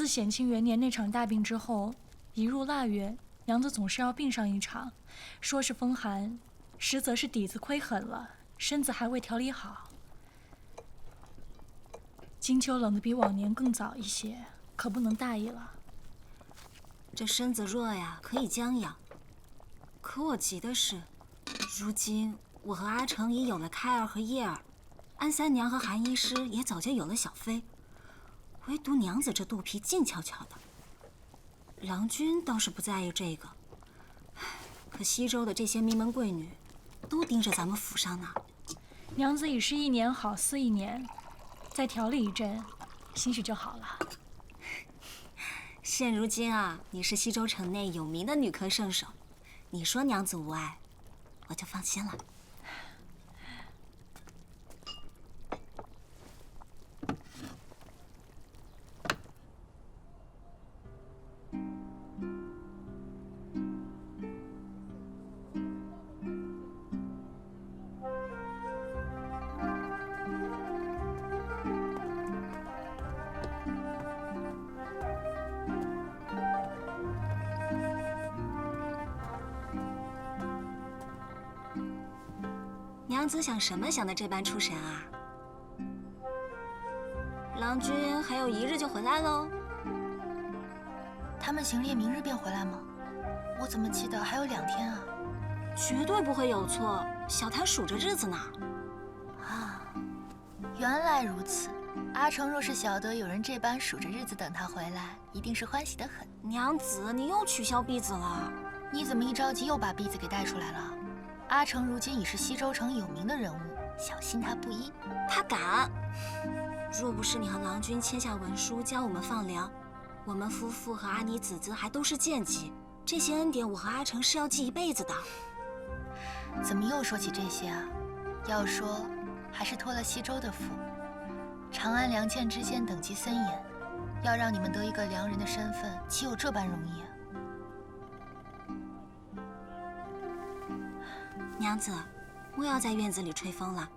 自显庆元年那场大病之后，一入腊月，娘子总是要病上一场，说是风寒，实则是底子亏狠了，身子还未调理好。金秋冷得比往年更早一些，可不能大意了。这身子弱呀，可以将养。可我急的是，如今我和阿成已有了开儿和叶儿，安三娘和韩医师也早就有了小妃，唯独娘子这肚皮静悄悄的。郎君倒是不在意这个，可西周的这些名门贵女，都盯着咱们府上呢。娘子已是一年好似一年，再调理一阵，兴许就好了。现如今啊，你是西周城内有名的女科圣手，你说娘子无碍，我就放心了。娘子想什么想得这般出神啊？郎君还有1日就回来喽？他们行猎明日便回来吗？我怎么记得还有2天啊？绝对不会有错，小谭数着日子呢。啊，原来如此。阿成若是晓得有人这般数着日子等他回来，一定是欢喜得很。娘子，你又取消婢子了？你怎么一着急又把婢子给带出来了？阿成如今已是西周城有名的人物，小心他不依。他敢！若不是你和郎君签下文书将我们放粮，我们夫妇和阿妮子子还都是贱籍，这些恩典我和阿成是要记一辈子的。怎么又说起这些啊？要说还是托了西周的福。长安良贱之间等级森严，要让你们得一个良人的身份，岂有这般容易啊？娘子，莫要在院子里吹风了。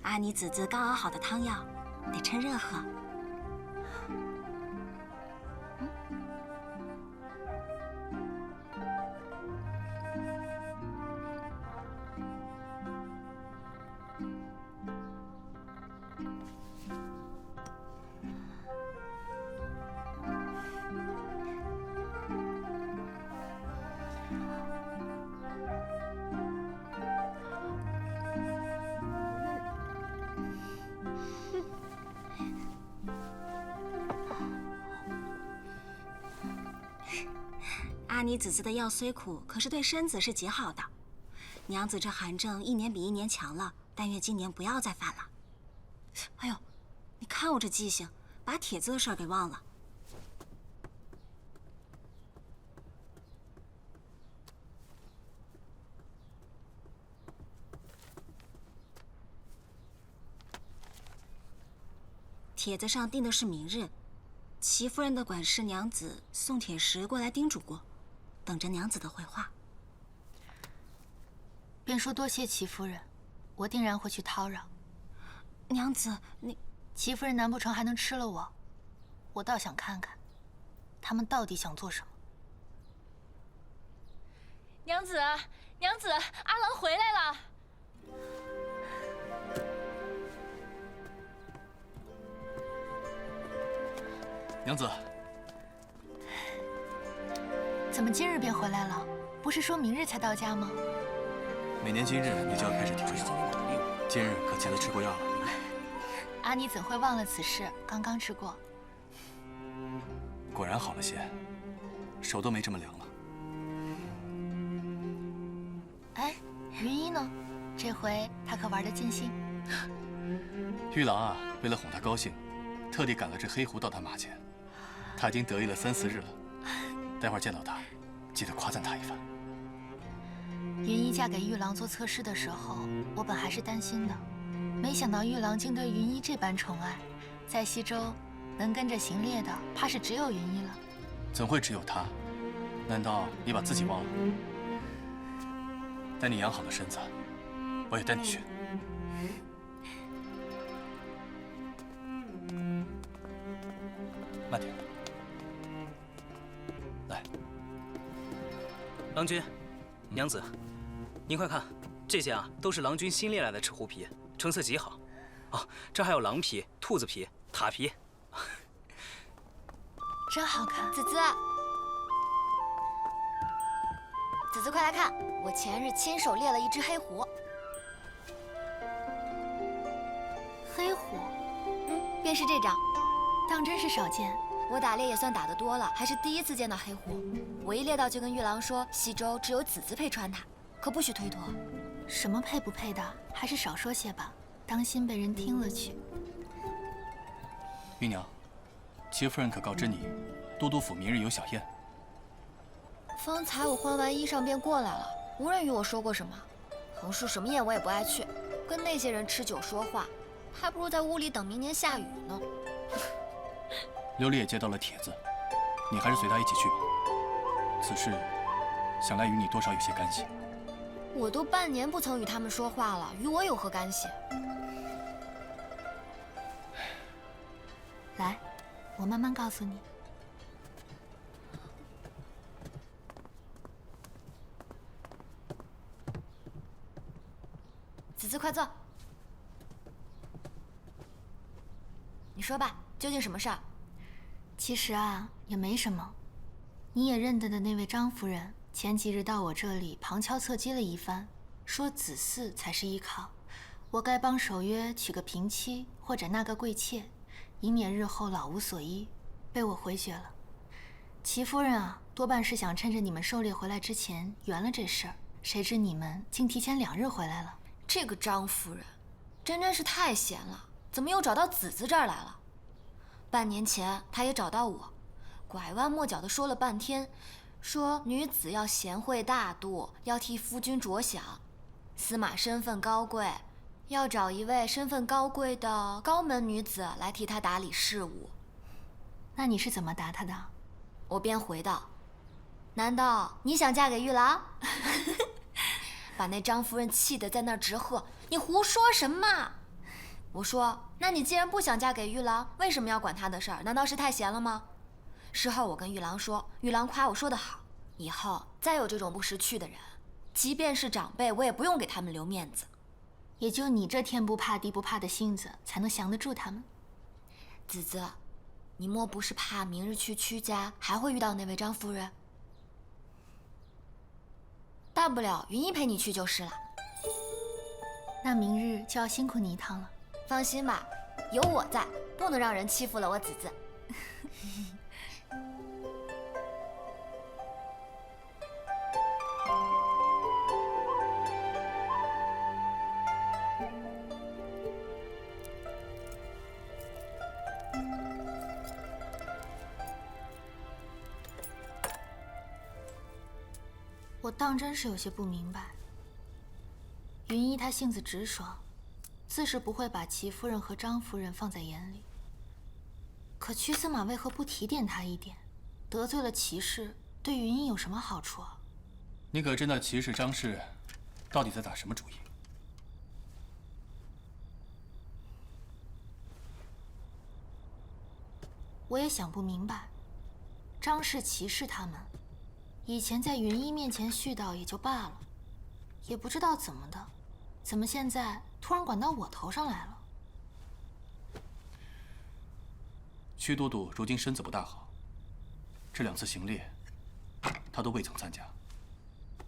阿妮子子刚熬好的汤药，得趁热喝。阿妮子子的药虽苦，可是对身子是极好的。娘子这寒症一年比一年强了，但愿今年不要再犯了。哎呦，你看我这记性，把帖子的事儿给忘了。帖子上定的是明日，齐夫人的管事娘子送帖时过来叮嘱过，等着娘子的回话。便说多谢齐夫人，我定然会去叨扰。娘子，你齐夫人难不成还能吃了我？我倒想看看，他们到底想做什么。娘子，娘子，阿郎回来了。娘子，怎么今日便回来了？不是说明日才到家吗？每年今日你就要开始调药，今日可记得吃过药了？阿妮怎会忘了此事？刚刚吃过。果然好了些，手都没这么凉了。哎，云衣呢？这回他可玩得尽兴。玉郎啊，为了哄他高兴，特地赶了只黑狐到他马前。他已经得意了3、4日了，待会儿见到他，记得夸赞他一番。云衣嫁给玉郎做侧室的时候，我本还是担心的，没想到玉郎竟对云衣这般宠爱，在西周能跟着行猎的，怕是只有云衣了。怎会只有他？难道你把自己忘了？待你养好了身子，我也带你去。慢点。郎君，娘子，您快看，这些啊都是郎君新猎来的赤狐皮，成色极好。哦，这还有狼皮、兔子皮、塔皮，真好看。子子，子子，快来看，我前日亲手猎了一只黑狐。黑狐，便是这张。当真是少见。我打猎也算打得多了，还是第一次见到黑狐。我一猎到就跟玉郎说，西周只有子子配穿它，可不许推脱。什么配不配的，还是少说些吧，当心被人听了去。芸娘，齐夫人可告知你，都督府明日有小宴。方才我换完衣裳便过来了，无人与我说过什么。横竖什么宴我也不爱去，跟那些人吃酒说话，还不如在屋里等明年下雨呢。琉璃也接到了帖子，你还是随他一起去吧。此事想来与你多少有些干系。我都半年不曾与他们说话了，与我有何干系？来，我慢慢告诉你。子子，快坐。你说吧，究竟什么事儿？其实啊，也没什么。你也认得的那位张夫人，前几日到我这里旁敲侧击了一番，说子嗣才是依靠，我该帮守约娶个平妻或者纳个贵妾，以免日后老无所依，被我回绝了。齐夫人啊，多半是想趁着你们狩猎回来之前圆了这事儿，谁知你们竟提前2日回来了。这个张夫人，真是太闲了，怎么又找到子子这儿来了？半年前她也找到我，拐弯抹角的说了半天，说女子要贤惠大度，要替夫君着想。司马身份高贵，要找一位身份高贵的高门女子来替他打理事务。那你是怎么答他的？我便回道：“难道你想嫁给玉郎？”把那张夫人气得在那儿直喝：“你胡说什么？”我说：“那你既然不想嫁给玉郎，为什么要管他的事儿？难道是太闲了吗？”事后我跟玉郎说，玉郎夸我说得好，以后再有这种不识趣的人，即便是长辈，我也不用给他们留面子。也就你这天不怕地不怕的性子，才能降得住他们。子子，你莫不是怕明日去屈家还会遇到那位张夫人？大不了云姨陪你去就是了。那明日就要辛苦你一趟了。放心吧，有我在，不能让人欺负了我子子。我当真是有些不明白。云姨她性子直爽，自是不会把齐夫人和张夫人放在眼里。可屈司马为何不提点她一点？得罪了齐氏，对云姨有什么好处啊？你可知那齐氏、张氏到底在打什么主意？我也想不明白。张氏、齐氏他们，以前在云姨面前絮叨也就罢了，也不知道怎么的，怎么现在突然管到我头上来了？屈都督如今身子不大好，这2次行猎，他都未曾参加。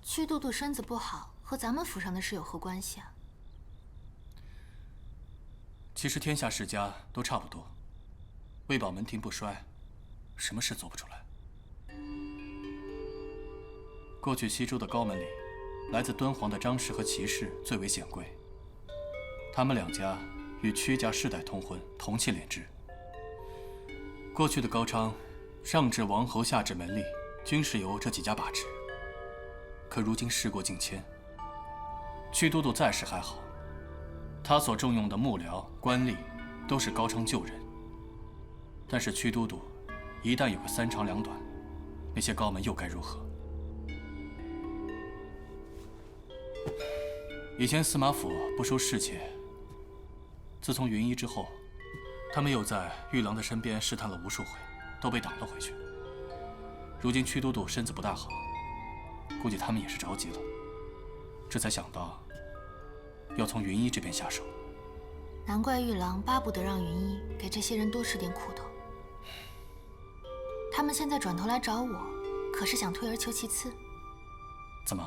屈都督身子不好，和咱们府上的事有何关系啊？其实天下世家都差不多，为保门庭不衰，什么事做不出来。过去西周的高门里，来自敦煌的张氏和齐氏最为显贵。他们2家与屈家世代通婚，同气连枝。过去的高昌，上至王侯，下至门吏，均是由这几家把持。可如今事过境迁，屈都督在世还好，他所重用的幕僚、官吏都是高昌旧人。但是屈都督一旦有个3长2短，那些高门又该如何？以前司马府不收侍妾，自从云衣之后，他们又在玉郎的身边试探了无数回，都被挡了回去。如今屈都督身子不大好，估计他们也是着急了，这才想到要从云衣这边下手。难怪玉郎巴不得让云衣给这些人多吃点苦头。他们现在转头来找我，可是想退而求其次。怎么，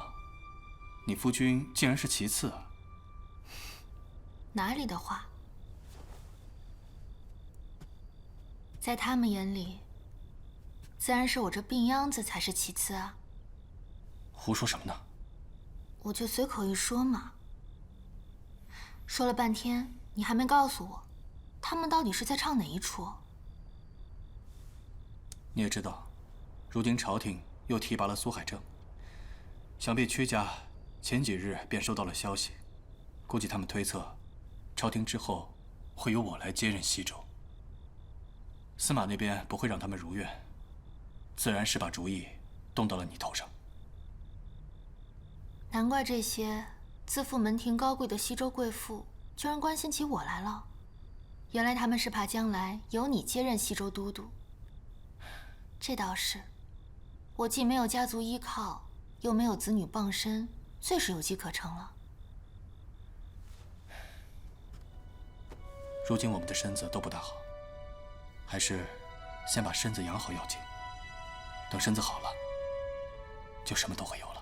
你夫君竟然是其次啊？哪里的话，在他们眼里，自然是我这病秧子才是其次啊。胡说什么呢？我就随口一说嘛。说了半天，你还没告诉我，他们到底是在唱哪一出？你也知道，如今朝廷又提拔了苏海正，想必屈家前几日便收到了消息，估计他们推测，朝廷之后会由我来接任西周。司马那边不会让他们如愿，自然是把主意动到了你头上。难怪这些自负门庭高贵的西周贵妇居然关心起我来了。原来他们是怕将来由你接任西周都督。这倒是，我既没有家族依靠，又没有子女傍身，最是有机可乘了。如今我们的身子都不大好，还是先把身子养好要紧。等身子好了，就什么都会有了。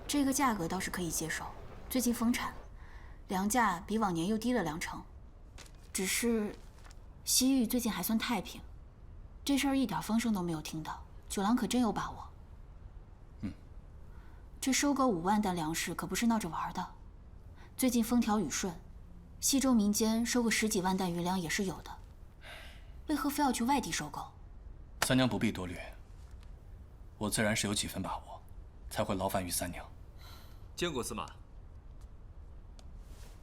这个价格倒是可以接受，最近丰产，粮价比往年又低了2成。只是西域最近还算太平，这事儿一点风声都没有听到，九郎可真有把握。这收割5万担粮食可不是闹着玩的。最近风调雨顺，西周民间收个10几万担余粮也是有的，为何非要去外地收购？三娘不必多虑，我自然是有几分把握，才会劳烦于三娘。见过司马。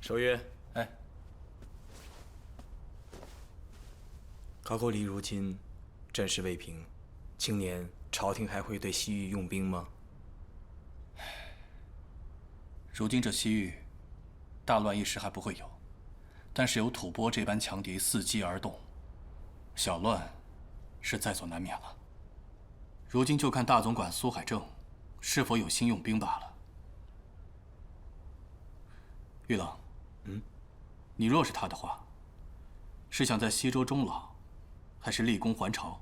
守约。哎，高句丽如今阵势未平，今年朝廷还会对西域用兵吗？如今这西域，大乱一时还不会有，但是有吐蕃这般强敌伺机而动，小乱是在所难免了。如今就看大总管苏海正是否有心用兵罢了。玉郎，你若是他的话，是想在西周终老，还是立功还朝？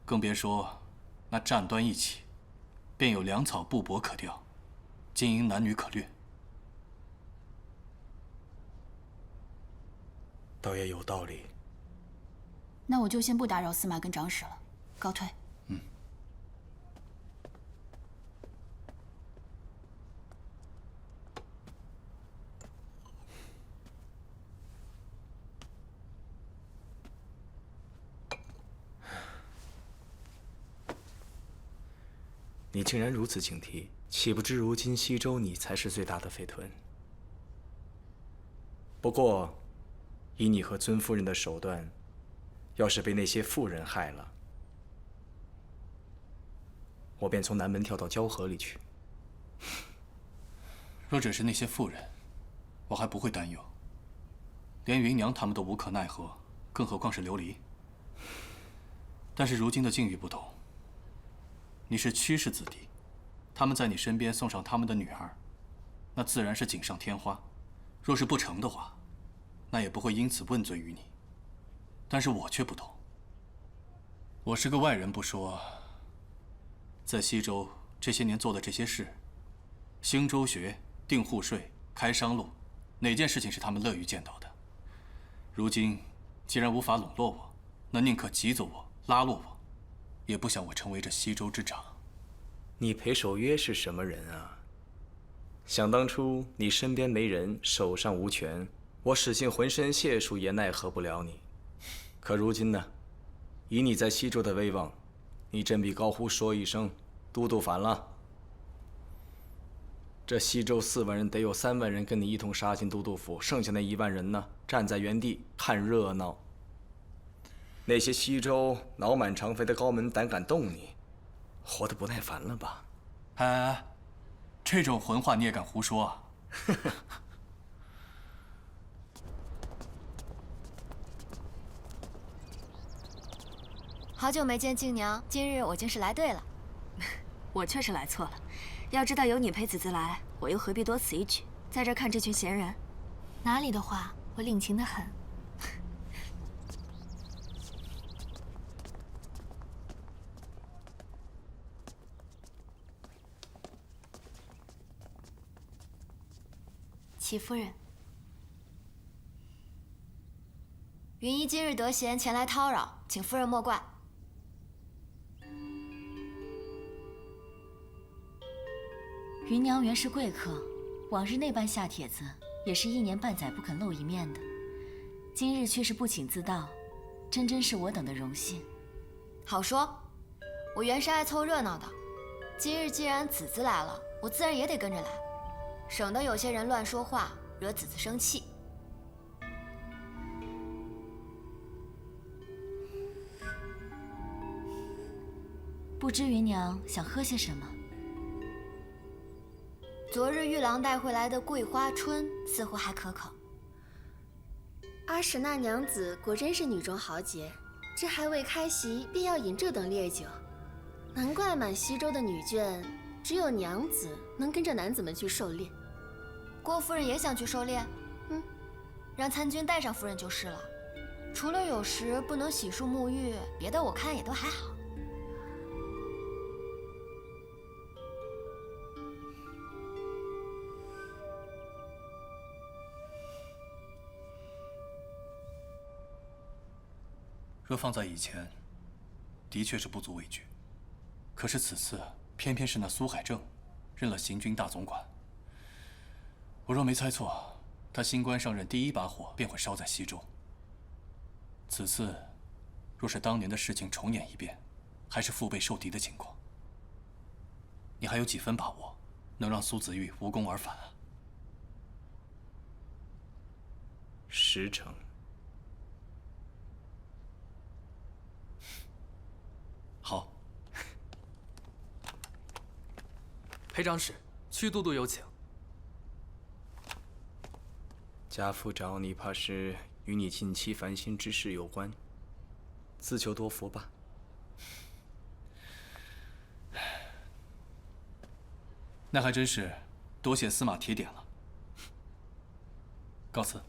更别说那战端一起，便有粮草布帛可调，金银男女可掠。倒也有道理。那我就先不打扰司马跟长史了，告退。你竟然如此警惕，岂不知如今西周你才是最大的匪屯？不过，以你和尊夫人的手段，要是被那些妇人害了，我便从南门跳到交河里去。若只是那些妇人，我还不会担忧，连芸娘他们都无可奈何，更何况是琉璃。但是如今的境遇不同，你是屈氏子弟，他们在你身边送上他们的女儿，那自然是锦上添花。若是不成的话，那也不会因此问罪于你。但是我却不同，我是个外人不说，在西周这些年做的这些事，兴州学、定户税、开商路，哪件事情是他们乐于见到的？如今既然无法笼络我，那宁可挤走我、拉落我，也不想我成为这西周之长。你裴守约是什么人啊？想当初你身边没人，手上无权，我使尽浑身解数也奈何不了你。可如今呢？以你在西周的威望，你真比高呼说一声都督反了。这西周4万人得有3万人跟你一同杀进都督府，剩下那1万人呢，站在原地看热闹。那些西周脑满肠肥的高门胆敢动你，活得不耐烦了吧？哎，这种混话你也敢胡说啊？好久没见静娘，今日我竟是来对了。我确实来错了。要知道有你陪子子来，我又何必多此一举？在这看这群闲人，哪里的话，我领情的很。齐夫人，云姨今日得闲前来叨扰，请夫人莫怪。芸娘原是贵客，往日那般下帖子，也是1年半载不肯露一面的。今日却是不请自到，真是我等的荣幸。好说，我原是爱凑热闹的，今日既然子子来了，我自然也得跟着来，省得有些人乱说话，惹子子生气。不知芸娘想喝些什么？昨日玉郎带回来的桂花春似乎还可口。阿史那娘子果真是女中豪杰，这还未开席便要饮这等烈酒，难怪满西州的女眷只有娘子能跟着男子们去狩猎。郭夫人也想去狩猎？让参军带上夫人就是了。除了有时不能洗漱沐浴，别的我看也都还好。若放在以前，的确是不足为惧。可是此次偏偏是那苏海正任了行军大总管。我若没猜错，他新官上任第一把火便会烧在西州。此次若是当年的事情重演一遍，还是腹背受敌的情况，你还有几分把握能让苏子玉无功而返啊？10成。好。裴长史，屈都督有请。家父找你，怕是与你近期烦心之事有关，自求多福吧。那还真是多谢司马提点了。告辞。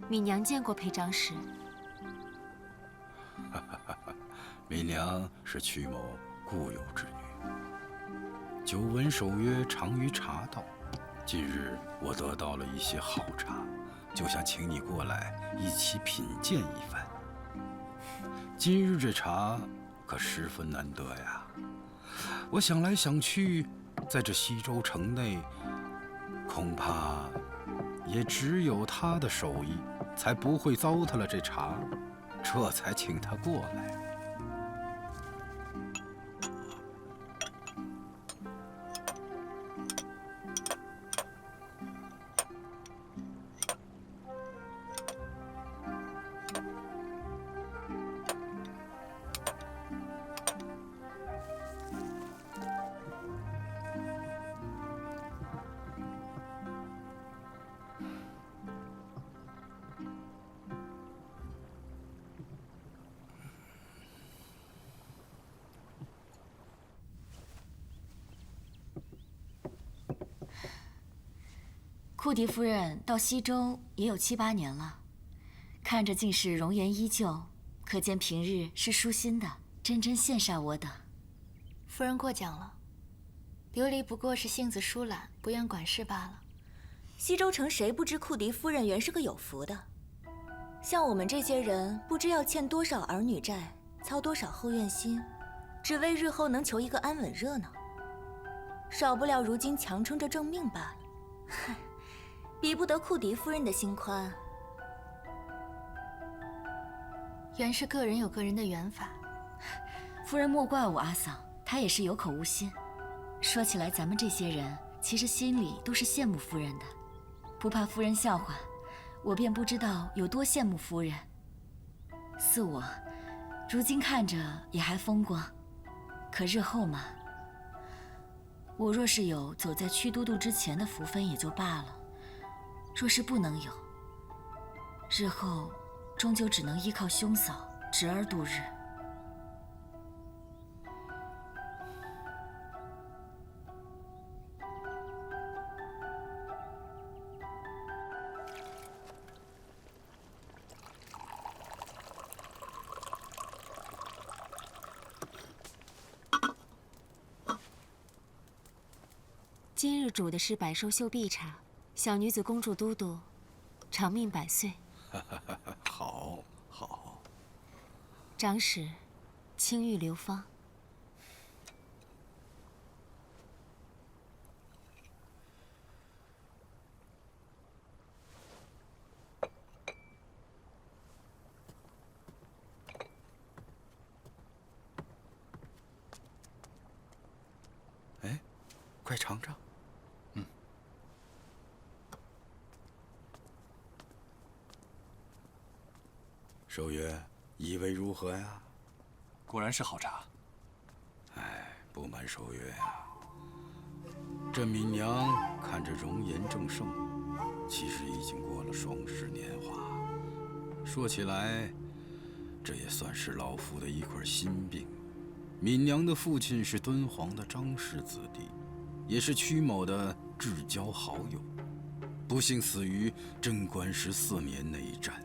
敏娘见过裴长史。敏娘是曲某故友之女，久闻守约，常于茶道。今日我得到了一些好茶，就想请你过来一起品鉴一番。今日这茶可十分难得呀！我想来想去，在这西州城内，恐怕也只有他的手艺，才不会糟蹋了这茶，这才请他过来。库迪夫人到西州也有7、8年了，看着竟是容颜依旧，可见平日是舒心的。真真羡煞我等。夫人过奖了，琉璃不过是性子疏懒，不愿管事罢了。西周城谁不知库迪夫人原是个有福的？像我们这些人，不知要欠多少儿女债，操多少后怨心，只为日后能求一个安稳热闹。少不了如今强撑着正命罢了。哼，比不得库迪夫人的心宽。原是个人有个人的缘法。夫人莫怪我阿嫂，她也是有口无心。说起来，咱们这些人其实心里都是羡慕夫人的，不怕夫人笑话，我便不知道有多羡慕夫人。似我，如今看着也还风光，可日后嘛，我若是有走在屈都督之前的福分也就罢了，若是不能有，日后终究只能依靠兄嫂侄儿度日。今日煮的是百寿秀碧茶，小女子恭祝都督长命百岁。好，好。长史，青玉流芳。哎，快尝尝。守约，意味如何呀？果然是好茶。哎，不瞒守约呀，这敏娘看着容颜正盛，其实已经过了双十年华。说起来，这也算是老夫的一块心病。敏娘的父亲是敦煌的张氏子弟，也是屈某的至交好友，不幸死于贞观14年那一战。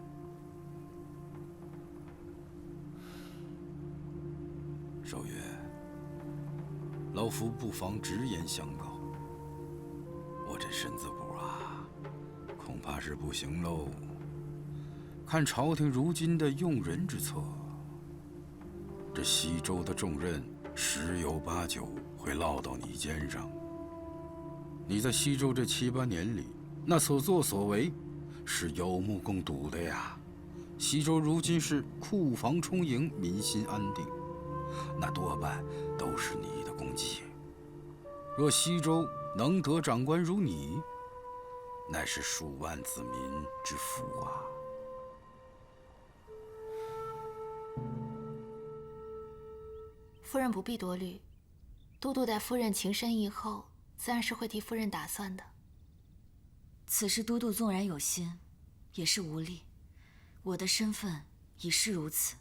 守约，老夫不妨直言相告，我这身子骨啊，恐怕是不行喽。看朝廷如今的用人之策，这西周的重任十有八九会落到你肩上。你在西周这7、8年里，那所作所为，是有目共睹的呀。西周如今是库房充盈，民心安定。那多半都是你的功绩。若西周能得长官如你，乃是数万子民之福啊！夫人不必多虑，都督待夫人情深义厚，自然是会替夫人打算的。此事都督纵然有心，也是无力。我的身份已是如此。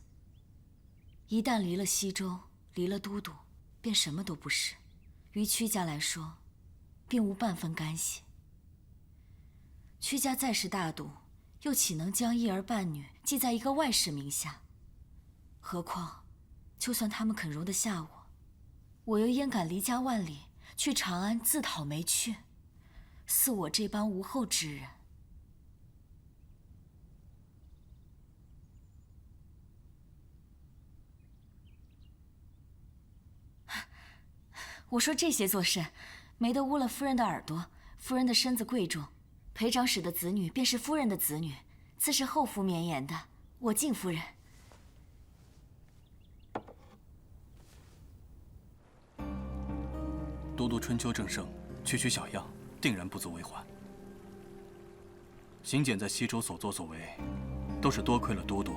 一旦离了西周，离了都督，便什么都不是。于屈家来说，并无半分干系。屈家再是大度，又岂能将一儿半女记在一个外室名下？何况，就算他们肯容得下我，我又焉敢离家万里去长安自讨没趣？似我这般无后之人。我说这些做甚？没得污了夫人的耳朵。夫人的身子贵重，裴长史的子女便是夫人的子女，自是后夫绵延的。我敬夫人。都督春秋正盛，区区小样，定然不足为患。邢简在西周所作所为，都是多亏了都督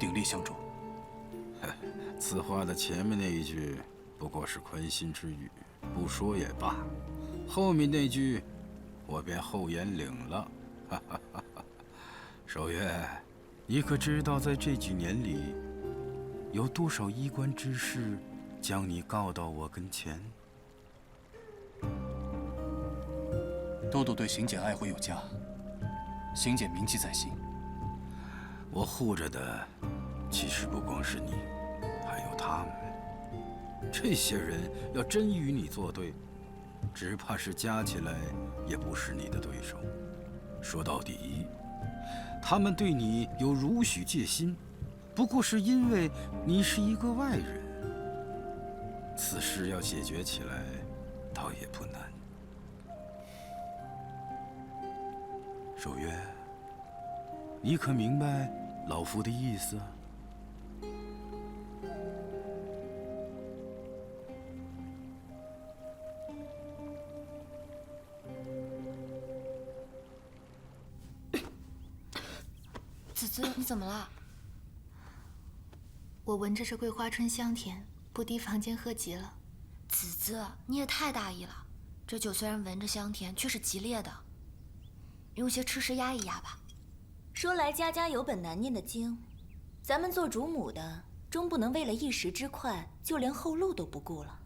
鼎力相助。此话的前面那一句不过是宽心之语，不说也罢。后面那句，我便厚颜领了。守约，你可知道，在这几年里，有多少衣冠之士将你告到我跟前？都督对邢简爱护有加，邢简铭记在心。我护着的，其实不光是你，还有他。他们。这些人要真与你作对，只怕是加起来也不是你的对手。说到底，他们对你有如许戒心，不过是因为你是一个外人。此事要解决起来，倒也不难。守约，你可明白老夫的意思？子子，你怎么了？我闻着这桂花春香甜，不敌房间喝急了。子子，你也太大意了。这酒虽然闻着香甜，却是极烈的，用些吃食压一压吧。说来家家有本难念的经，咱们做主母的，终不能为了一时之快，就连后路都不顾了。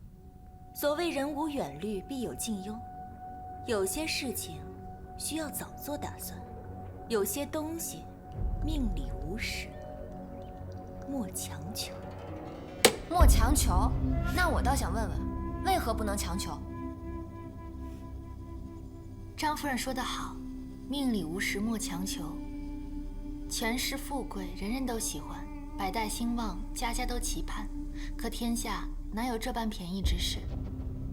所谓人无远虑，必有近忧。有些事情需要早做打算，有些东西命里无时，莫强求。莫强求？那我倒想问问，为何不能强求？张夫人说得好，命里无时莫强求。权势富贵，人人都喜欢；百代兴旺，家家都期盼。可天下哪有这般便宜之事？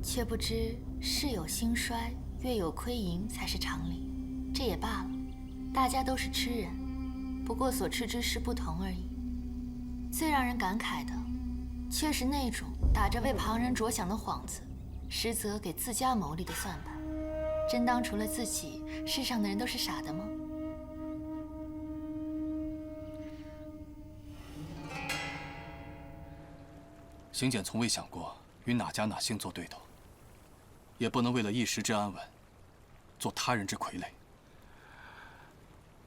却不知世有兴衰，月有亏盈才是常理。这也罢了，大家都是痴人，不过所吃之事不同而已。最让人感慨的，却是那种打着为旁人着想的幌子，实则给自家谋利的算盘。真当除了自己，世上的人都是傻的吗？邢简从未想过与哪家哪姓做对头，也不能为了一时之安稳，做他人之傀儡。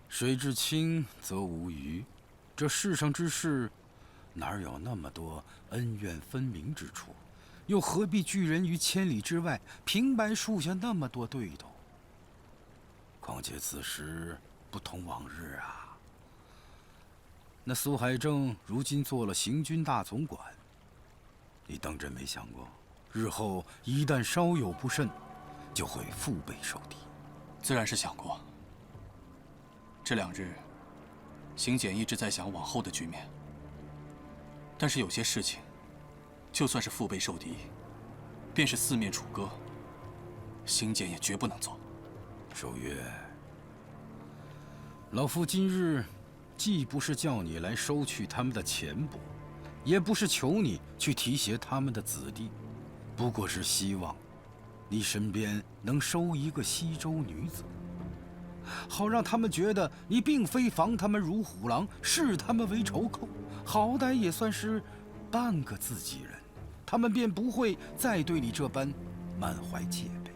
水至清则无鱼，这世上之事，哪有那么多恩怨分明之处？又何必拒人于千里之外，平白树下那么多对头？况且此时不同往日啊。那苏海正如今做了行军大总管，你当真没想过，日后一旦稍有不慎，就会腹背受敌？自然是想过。这2日，邢简一直在想往后的局面。但是有些事情，就算是腹背受敌，便是四面楚歌，邢简也绝不能做。守约，老夫今日既不是叫你来收取他们的钱帛，也不是求你去提携他们的子弟，不过是希望你身边能收一个西周女子，好让他们觉得你并非防他们如虎狼，视他们为仇寇，好歹也算是半个自己人，他们便不会再对你这般满怀戒备。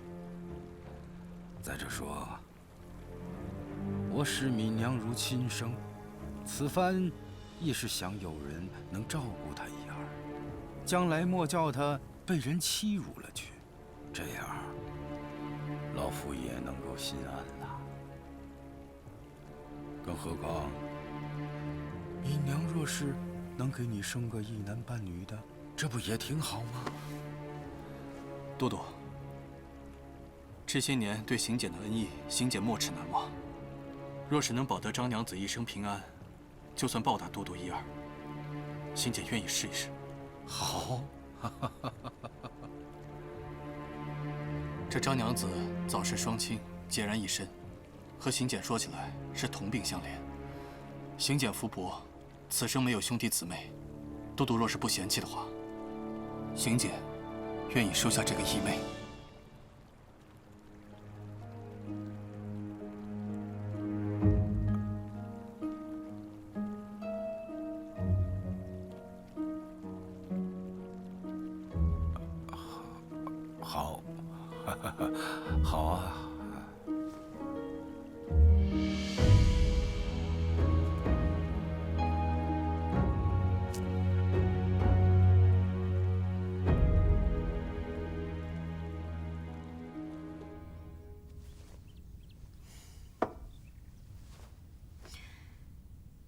再者说，我视敏娘如亲生，此番亦是想有人能照顾她一二，将来莫叫她被人欺辱了去，这样老夫也能够心安了。更何况，敏娘若是能给你生个一男半女的，这不也挺好吗？都督，这些年对邢简的恩义，邢简没齿难忘。若是能保得张娘子一生平安，就算报答都督一二，邢简愿意试一试。好，这张娘子早逝双亲，孑然一身，和邢简说起来是同病相怜。邢简福薄，此生没有兄弟姊妹，都督若是不嫌弃的话，邢简愿意收下这个义妹。好，好啊。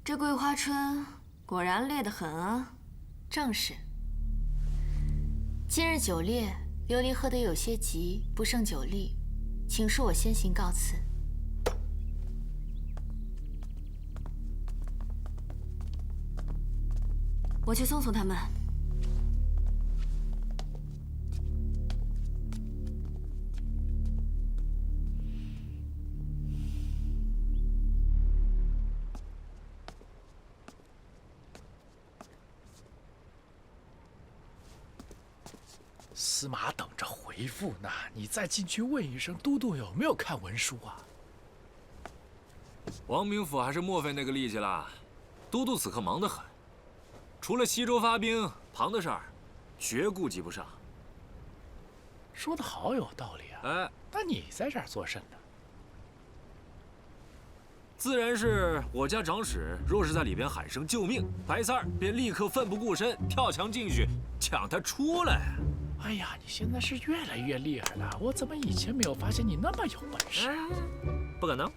这桂花春果然烈得很啊！正是，今日酒猎，琉璃喝得有些急，不胜酒力，请恕我先行告辞。我去送送他们。司马等着回复呢，你再进去问一声，都督有没有看文书啊？王明府还是莫费那个力气了，都督此刻忙得很，除了西周发兵，旁的事儿，绝顾及不上。说的好有道理啊！哎，那你在这儿做甚呢？自然是我家长史，若是在里边喊声救命，白三儿便立刻奋不顾身跳墙进去抢他出来。哎呀，你现在是越来越厉害了！我怎么以前没有发现你那么有本事？不可能。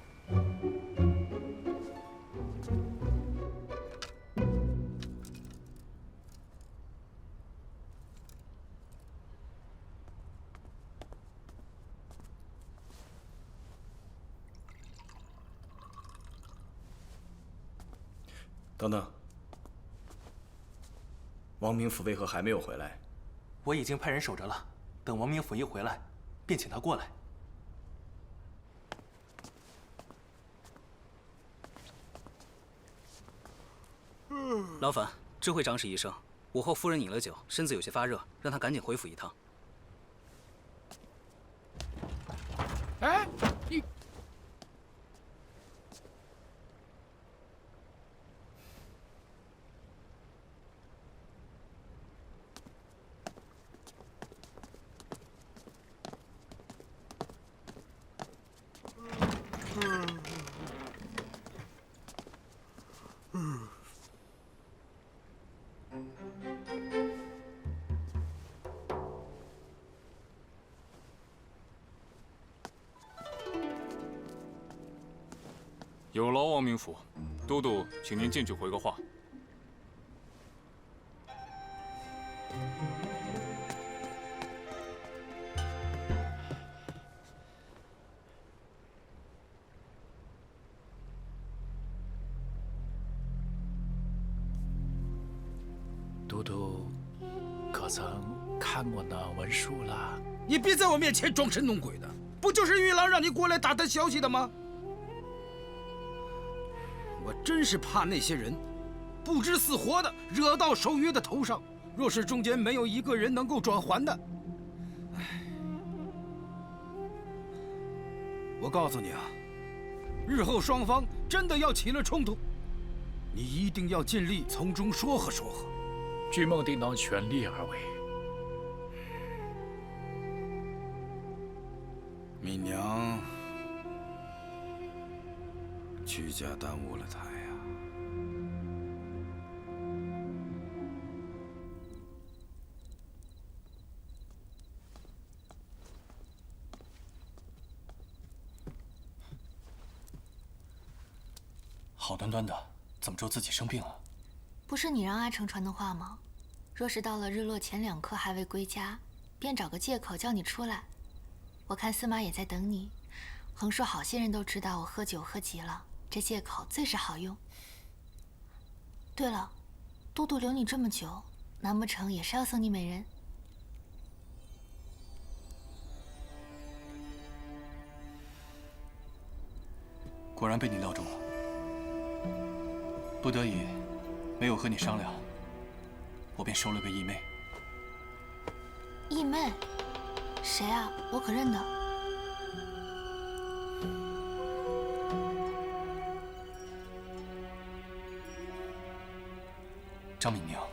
等等，王明府为何还没有回来？我已经派人守着了，等王明府一回来，便请他过来。劳烦知会长史一声，午后夫人饮了酒，身子有些发热，让她赶紧回府一趟。哎，你。有劳王明府，都督，请您进去回个话。都督，可曾看过那文书了？你别在我面前装神弄鬼的，不就是玉郎让你过来打探消息的吗？我真是怕那些人不知死活的惹到守约的头上，若是中间没有一个人能够转圜的，我告诉你啊，日后双方真的要起了冲突，你一定要尽力从中说和说和。君梦定当全力而为。敏娘，屈家耽误了他呀。好端端的，怎么就自己生病了？不是你让阿成传的话吗？若是到了日落前2刻还未归家，便找个借口叫你出来。我看司马也在等你，横竖好些人都知道我喝酒喝急了，这借口最是好用。对了，都督留你这么久，难不成也是要送你美人？果然被你料中了。不得已，没有和你商量，我便收了个义妹。义妹？谁啊？我可认得。张敏娘。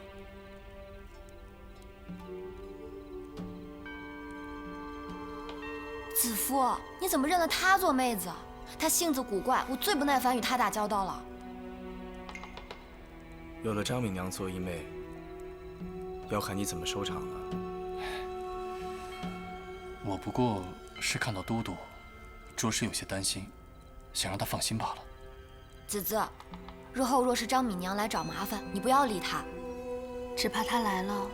子夫，你怎么认了她做妹子？她性子古怪，我最不耐烦与她打交道了。有了张敏娘做义妹，要看你怎么收场了。我不过是看到都督，着实有些担心，想让他放心罢了。子子，日后若是张敏娘来找麻烦，你不要理她。只怕她来了，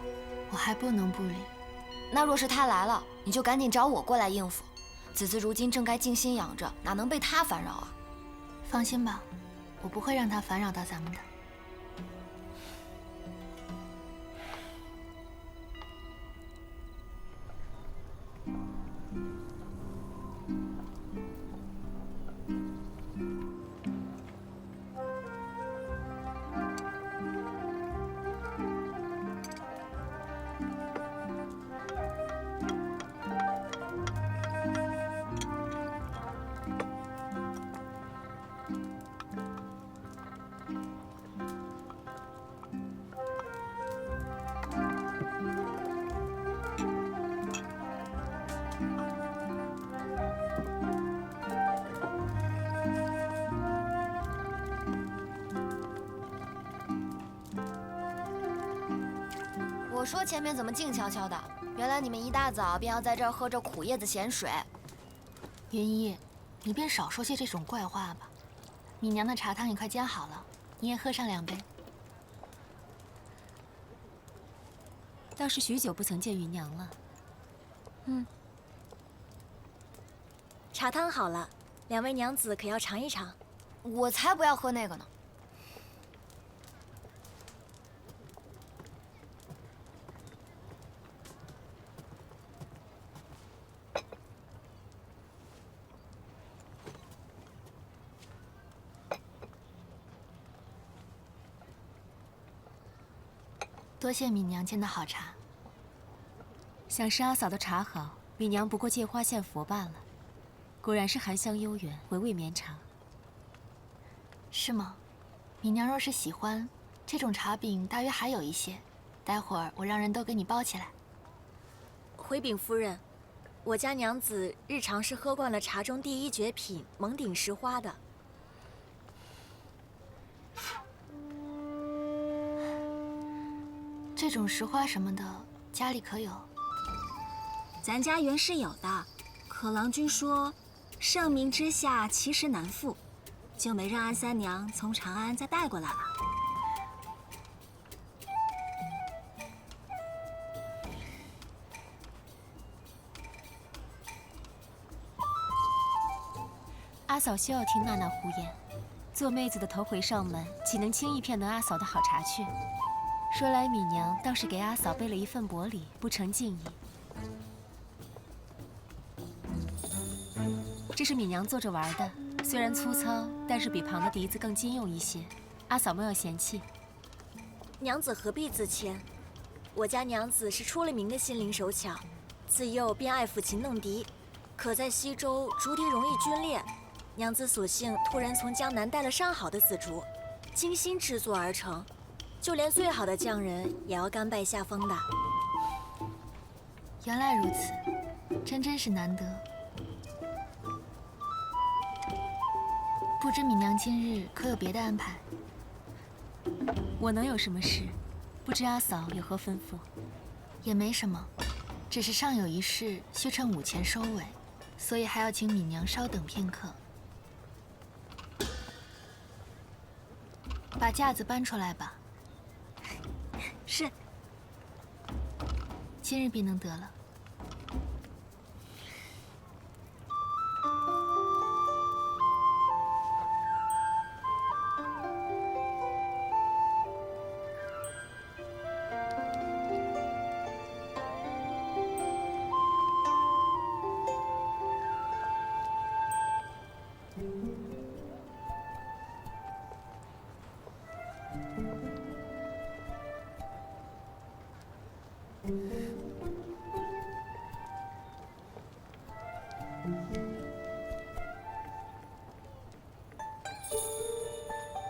我还不能不理。那若是他来了，你就赶紧找我过来应付。子子如今正该静心养着，哪能被他烦扰啊？放心吧，我不会让他烦扰到咱们的。我说前面怎么静悄悄的？原来你们一大早便要在这儿喝着苦叶子咸水。云一，你便少说些这种怪话吧。米娘的茶汤也快煎好了，你也喝上2杯。倒是许久不曾见芸娘了。茶汤好了，2位娘子可要尝一尝？我才不要喝那个呢。多谢米娘煎的好茶。想是阿嫂的茶好，米娘不过借花献佛罢了。果然是含香悠远，回味绵长。是吗？米娘若是喜欢，这种茶饼大约还有一些，待会儿我让人都给你包起来。回禀夫人，我家娘子日常是喝惯了茶中第一绝品蒙顶石花的。这种石花什么的，家里可有？咱家原是有的，可郎君说，盛名之下其实难副，就没让安三娘从长安再带过来了。阿嫂休要听娜娜胡言，做妹子的头回上门，岂能轻易骗得阿嫂的好茶去？说来米娘倒是给阿嫂备了一份薄礼，不成敬意。这是米娘做着玩的，虽然粗糙，但是比旁的笛子更经用一些。阿嫂莫要嫌弃。娘子何必自谦？我家娘子是出了名的心灵手巧，自幼便爱抚琴弄笛，可在西周竹笛容易皲裂，娘子索性突然从江南带了上好的紫竹，精心制作而成。就连最好的匠人也要甘拜下风的。原来如此，真是难得。不知米娘今日可有别的安排？我能有什么事？不知阿嫂有何吩咐？也没什么，只是尚有一事需趁午前收尾，所以还要请米娘稍等片刻。把架子搬出来吧。是。今日便能得了。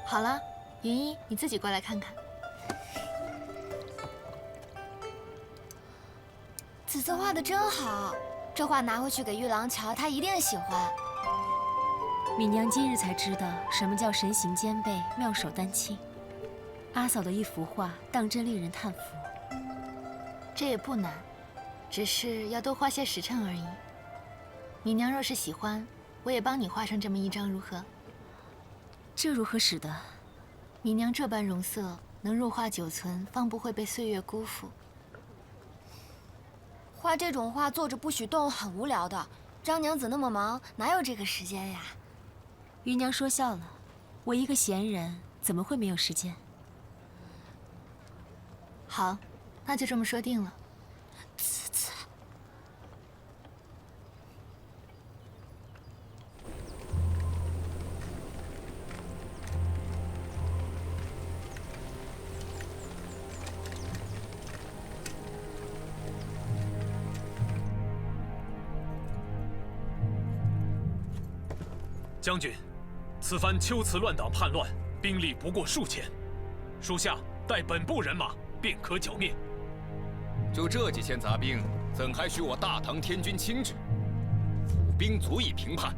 好了，云一，你自己过来看看。子子画的真好，这画拿回去给玉郎瞧，他一定喜欢。米娘今日才知道什么叫神形兼备，妙手丹青。阿嫂的一幅画，当真令人叹服。这也不难，只是要多花些时辰而已。米娘若是喜欢，我也帮你画上这么一张，如何？这如何使得？米娘这般容色，能入画久存，方不会被岁月辜负。画这种画坐着不许动，很无聊的。张娘子那么忙，哪有这个时间呀？芸娘说笑了，我一个闲人怎么会没有时间？好，那就这么说定了。将军，此番秋辞乱党叛乱，兵力不过数千，属下带本部人马便可剿灭。就这几千杂兵，怎还许我大唐天军亲至？府兵足以平叛。